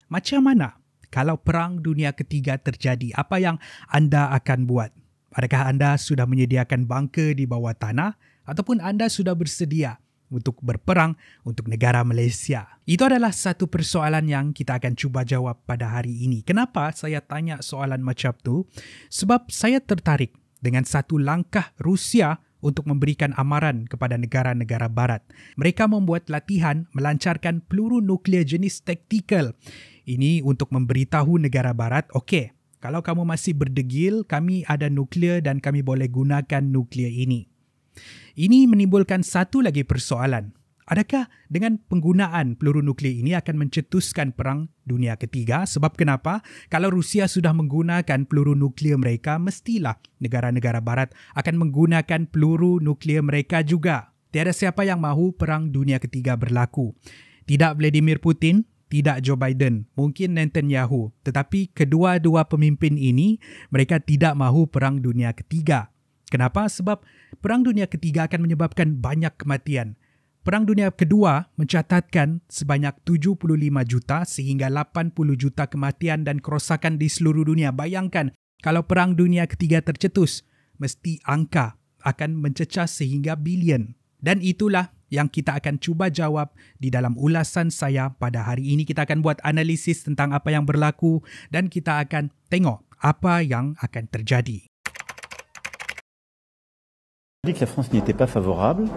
Macam mana kalau Perang Dunia Ketiga terjadi? Apa yang anda akan buat? Adakah anda sudah menyediakan bunker di bawah tanah ataupun anda sudah bersedia untuk berperang untuk negara Malaysia? Itu adalah satu persoalan yang kita akan cuba jawab pada hari ini. Kenapa saya tanya soalan macam tu? Sebab saya tertarik dengan satu langkah Rusia untuk memberikan amaran kepada negara-negara barat. Mereka membuat latihan melancarkan peluru nuklear jenis taktikal. Ini untuk memberitahu negara barat, okey, kalau kamu masih berdegil, kami ada nuklear dan kami boleh gunakan nuklear ini. Ini menimbulkan satu lagi persoalan. Adakah dengan penggunaan peluru nuklear ini akan mencetuskan Perang Dunia Ketiga? Sebab kenapa? Kalau Rusia sudah menggunakan peluru nuklear mereka, mestilah negara-negara barat akan menggunakan peluru nuklear mereka juga. Tiada siapa yang mahu Perang Dunia Ketiga berlaku. Tidak Vladimir Putin, tidak Joe Biden, mungkin Netanyahu. Tetapi kedua-dua pemimpin ini, mereka tidak mahu Perang Dunia Ketiga. Kenapa? Sebab Perang Dunia Ketiga akan menyebabkan banyak kematian. Perang Dunia Kedua mencatatkan sebanyak 75 juta sehingga 80 juta kematian dan kerosakan di seluruh dunia. Bayangkan, kalau Perang Dunia Ketiga tercetus, mesti angka akan mencecah sehingga bilion. Dan itulah yang kita akan cuba jawab di dalam ulasan saya pada hari ini. Kita akan buat analisis tentang apa yang berlaku dan kita akan tengok apa yang akan terjadi. Que la France n'y était pas favorable.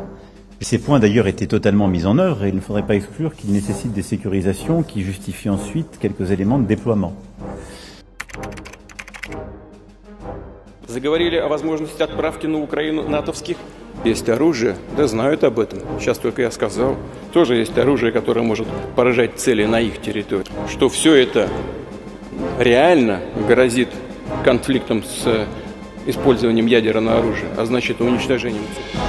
Ces points d'ailleurs étaient totalement mis en œuvre et il ne faudrait pas exclure qu'ils nécessitent des sécurisations qui justifient ensuite quelques éléments de déploiement. Заговорили о возможности отправки на Украину натовских. Есть оружие, да знают об этом. Сейчас только я сказал. Тоже есть оружие, которое может поражать цели на их территории. Что все это реально грозит конфликтом с использованием ядерного оружия, а значит уничтожением цели.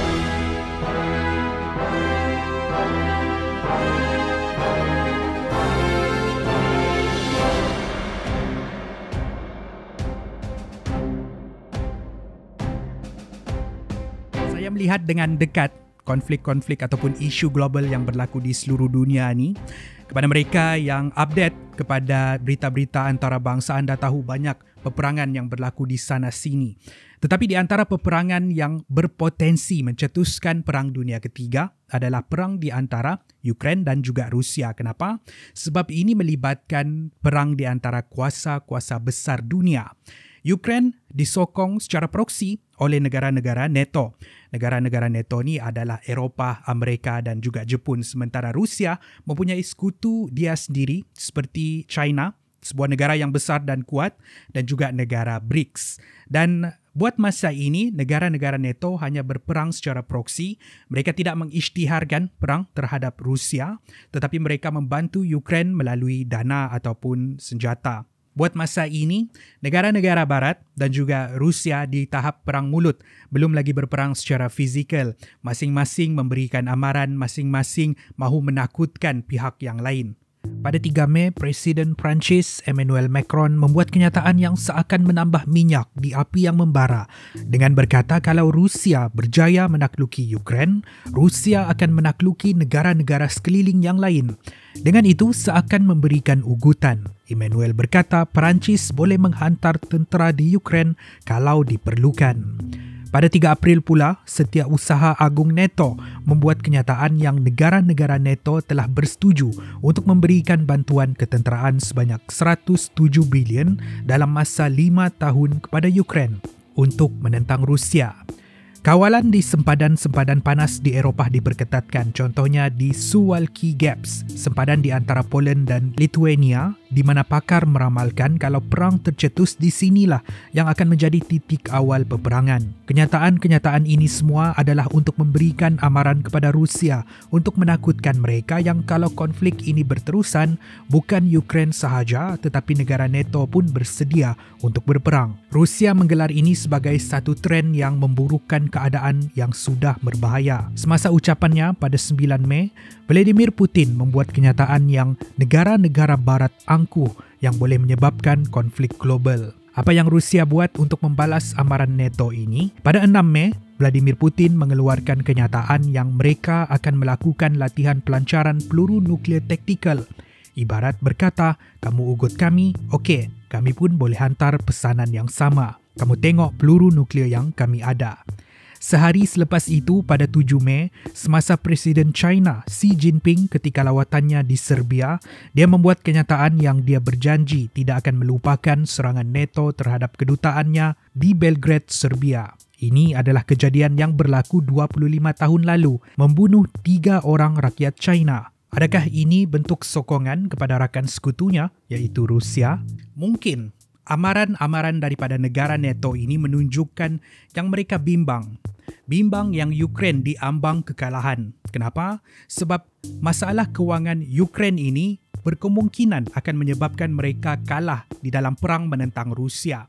Saya melihat dengan dekat konflik-konflik ataupun isu global yang berlaku di seluruh dunia ni. Kepada mereka yang update kepada berita-berita antarabangsa, anda tahu banyak peperangan yang berlaku di sana sini. Tetapi di antara peperangan yang berpotensi mencetuskan Perang Dunia Ketiga adalah perang di antara Ukraine dan juga Rusia. Kenapa? Sebab ini melibatkan perang di antara kuasa-kuasa besar dunia. Ukraine disokong secara proksi oleh negara-negara NATO. Negara-negara NATO ni adalah Eropah, Amerika dan juga Jepun. Sementara Rusia mempunyai sekutu dia sendiri seperti China, sebuah negara yang besar dan kuat, dan juga negara BRICS. Dan buat masa ini, negara-negara NATO hanya berperang secara proksi. Mereka tidak mengisytiharkan perang terhadap Rusia, tetapi mereka membantu Ukraine melalui dana ataupun senjata. Buat masa ini, negara-negara barat dan juga Rusia di tahap perang mulut, belum lagi berperang secara fizikal. Masing-masing memberikan amaran, masing-masing mahu menakutkan pihak yang lain. Pada 3 Mei, Presiden Perancis Emmanuel Macron membuat kenyataan yang seakan menambah minyak di api yang membara dengan berkata kalau Rusia berjaya menakluki Ukraine, Rusia akan menakluki negara-negara sekeliling yang lain. Dengan itu, seakan memberikan ugutan. Emmanuel berkata Perancis boleh menghantar tentera di Ukraine kalau diperlukan. Pada 3 April pula, Setiausaha Agung NATO membuat kenyataan yang negara-negara NATO telah bersetuju untuk memberikan bantuan ketenteraan sebanyak 107 bilion dalam masa 5 tahun kepada Ukraine untuk menentang Rusia. Kawalan di sempadan-sempadan panas di Eropah diperketatkan, contohnya di Suwalki Gaps, sempadan di antara Poland dan Lithuania, di mana pakar meramalkan kalau perang tercetus di sinilah yang akan menjadi titik awal peperangan. Kenyataan-kenyataan ini semua adalah untuk memberikan amaran kepada Rusia untuk menakutkan mereka yang kalau konflik ini berterusan, bukan Ukraine sahaja tetapi negara NATO pun bersedia untuk berperang. Rusia menggelar ini sebagai satu tren yang memburukkan keadaan yang sudah berbahaya. Semasa ucapannya pada 9 Mei, Vladimir Putin membuat kenyataan yang negara-negara barat angkuh yang boleh menyebabkan konflik global. Apa yang Rusia buat untuk membalas amaran NATO ini? Pada 6 Mei, Vladimir Putin mengeluarkan kenyataan yang mereka akan melakukan latihan pelancaran peluru nuklear taktikal. Ibarat berkata, kamu ugut kami, okey, kami pun boleh hantar pesanan yang sama. Kamu tengok peluru nuklear yang kami ada. Sehari selepas itu, pada 7 Mei, semasa Presiden China Xi Jinping ketika lawatannya di Serbia, dia membuat kenyataan yang dia berjanji tidak akan melupakan serangan NATO terhadap kedutaannya di Belgrade, Serbia. Ini adalah kejadian yang berlaku 25 tahun lalu, membunuh 3 orang rakyat China. Adakah ini bentuk sokongan kepada rakan sekutunya, iaitu Rusia? Mungkin. Amaran-amaran daripada negara NATO ini menunjukkan yang mereka bimbang. Bimbang yang Ukraine diambang kekalahan. Kenapa? Sebab masalah kewangan Ukraine ini berkemungkinan akan menyebabkan mereka kalah di dalam perang menentang Rusia.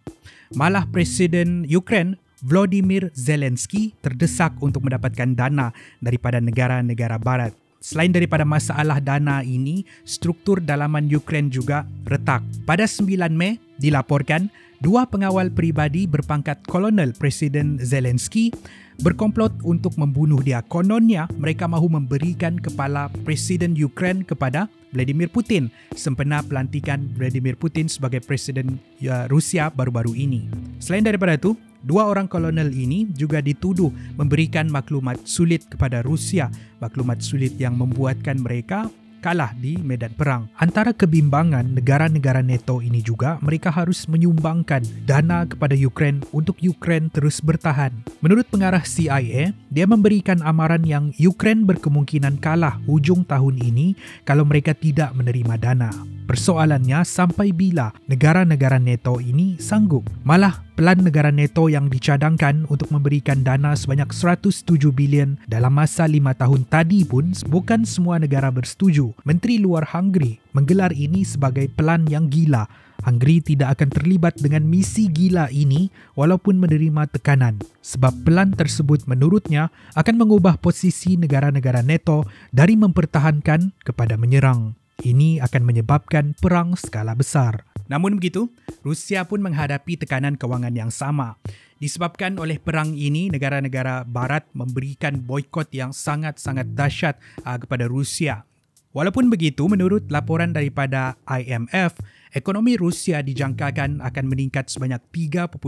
Malah Presiden Ukraine Volodymyr Zelensky terdesak untuk mendapatkan dana daripada negara-negara barat. Selain daripada masalah dana ini, struktur dalaman Ukraine juga retak. Pada 9 Mei, dilaporkan 2 pengawal peribadi berpangkat kolonel Presiden Zelensky berkomplot untuk membunuh dia. Kononnya, mereka mahu memberikan kepala Presiden Ukraine kepada Vladimir Putin sempena pelantikan Vladimir Putin sebagai Presiden Rusia baru-baru ini. Selain daripada itu, 2 orang kolonel ini juga dituduh memberikan maklumat sulit kepada Rusia, maklumat sulit yang membuatkan mereka kalah di medan perang. Antara kebimbangan negara-negara NATO ini juga, mereka harus menyumbangkan dana kepada Ukraine untuk Ukraine terus bertahan. Menurut pengarah CIA, dia memberikan amaran yang Ukraine berkemungkinan kalah hujung tahun ini kalau mereka tidak menerima dana. Persoalannya, sampai bila negara-negara NATO ini sanggup? Malah, pelan negara NATO yang dicadangkan untuk memberikan dana sebanyak 107 bilion dalam masa 5 tahun tadi pun bukan semua negara bersetuju. Menteri Luar Hungary menggelar ini sebagai pelan yang gila. Hungary tidak akan terlibat dengan misi gila ini walaupun menerima tekanan. Sebab pelan tersebut menurutnya akan mengubah posisi negara-negara NATO dari mempertahankan kepada menyerang. Ini akan menyebabkan perang skala besar. Namun begitu, Rusia pun menghadapi tekanan kewangan yang sama. Disebabkan oleh perang ini, negara-negara barat memberikan boikot yang sangat-sangat dahsyat kepada Rusia. Walaupun begitu, menurut laporan daripada IMF, ekonomi Rusia dijangkakan akan meningkat sebanyak 3.2%.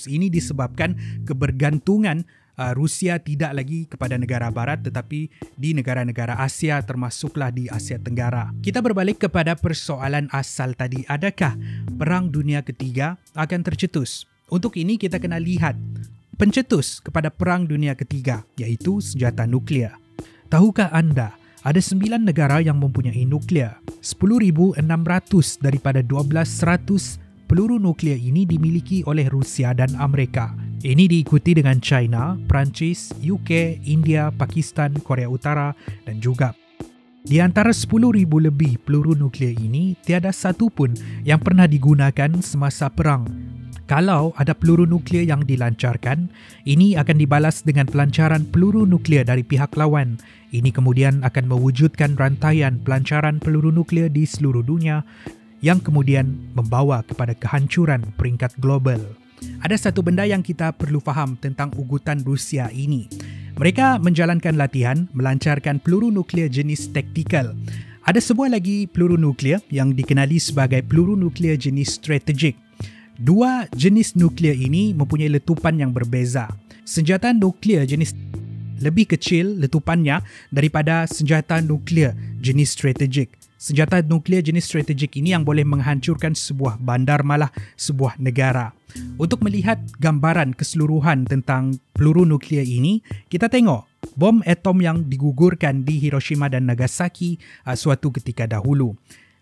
Ini disebabkan kebergantungan Rusia tidak lagi kepada negara barat tetapi di negara-negara Asia termasuklah di Asia Tenggara. Kita berbalik kepada persoalan asal tadi. Adakah Perang Dunia Ketiga akan tercetus? Untuk ini kita kena lihat pencetus kepada Perang Dunia Ketiga, iaitu senjata nuklear. Tahukah anda, ada 9 negara yang mempunyai nuklear. 10,600 daripada 12,100 peluru nuklear ini dimiliki oleh Rusia dan Amerika. Ini diikuti dengan China, Perancis, UK, India, Pakistan, Korea Utara dan juga. Di antara 10,000 lebih peluru nuklear ini, tiada satu pun yang pernah digunakan semasa perang. Kalau ada peluru nuklear yang dilancarkan, ini akan dibalas dengan pelancaran peluru nuklear dari pihak lawan. Ini kemudian akan mewujudkan rantaian pelancaran peluru nuklear di seluruh dunia yang kemudian membawa kepada kehancuran peringkat global. Ada satu benda yang kita perlu faham tentang ugutan Rusia ini. Mereka menjalankan latihan melancarkan peluru nuklear jenis taktikal. Ada sebuah lagi peluru nuklear yang dikenali sebagai peluru nuklear jenis strategik. 2 jenis nuklear ini mempunyai letupan yang berbeza. Senjata nuklear jenis lebih kecil letupannya daripada senjata nuklear jenis strategik. Senjata nuklear jenis strategik ini yang boleh menghancurkan sebuah bandar, malah sebuah negara. Untuk melihat gambaran keseluruhan tentang peluru nuklear ini, kita tengok bom atom yang digugurkan di Hiroshima dan Nagasaki suatu ketika dahulu.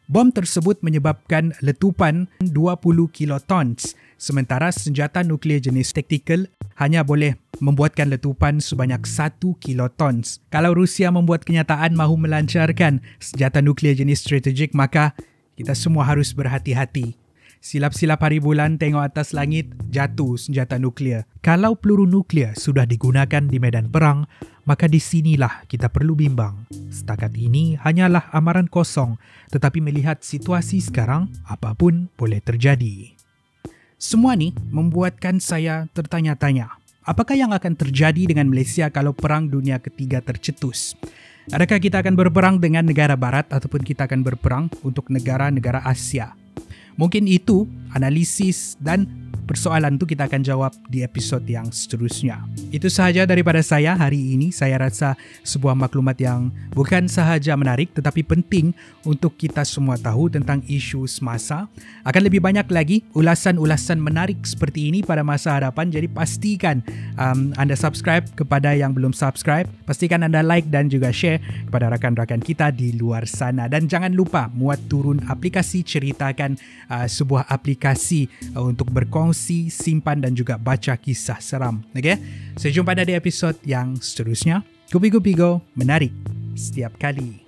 Bom tersebut menyebabkan letupan 20 kilotons, sementara senjata nuklear jenis taktikal hanya boleh membuatkan letupan sebanyak 1 kilotons. Kalau Rusia membuat kenyataan mahu melancarkan senjata nuklear jenis strategik, maka kita semua harus berhati-hati. Silap-silap hari bulan tengok atas langit, jatuh senjata nuklear. Kalau peluru nuklear sudah digunakan di medan perang, maka di sinilah kita perlu bimbang. Setakat ini hanyalah amaran kosong, tetapi melihat situasi sekarang, apapun boleh terjadi. Semua ni membuatkan saya tertanya-tanya, apakah yang akan terjadi dengan Malaysia kalau Perang Dunia Ketiga tercetus? Adakah kita akan berperang dengan negara barat ataupun kita akan berperang untuk negara-negara Asia? Mungkin itu analisis dan persoalan itu kita akan jawab di episod yang seterusnya. Itu sahaja daripada saya hari ini. Saya rasa sebuah maklumat yang bukan sahaja menarik tetapi penting untuk kita semua tahu tentang isu semasa. Akan lebih banyak lagi ulasan-ulasan menarik seperti ini pada masa hadapan. Jadi pastikan anda subscribe kepada yang belum subscribe. Pastikan anda like dan juga share kepada rakan-rakan kita di luar sana. Dan jangan lupa muat turun aplikasi Ceritakan, sebuah aplikasi untuk berkongsi, simpan dan juga baca kisah seram. Okay? Sampai jumpa di episod yang seterusnya. Kupi-kupi go, menarik setiap kali.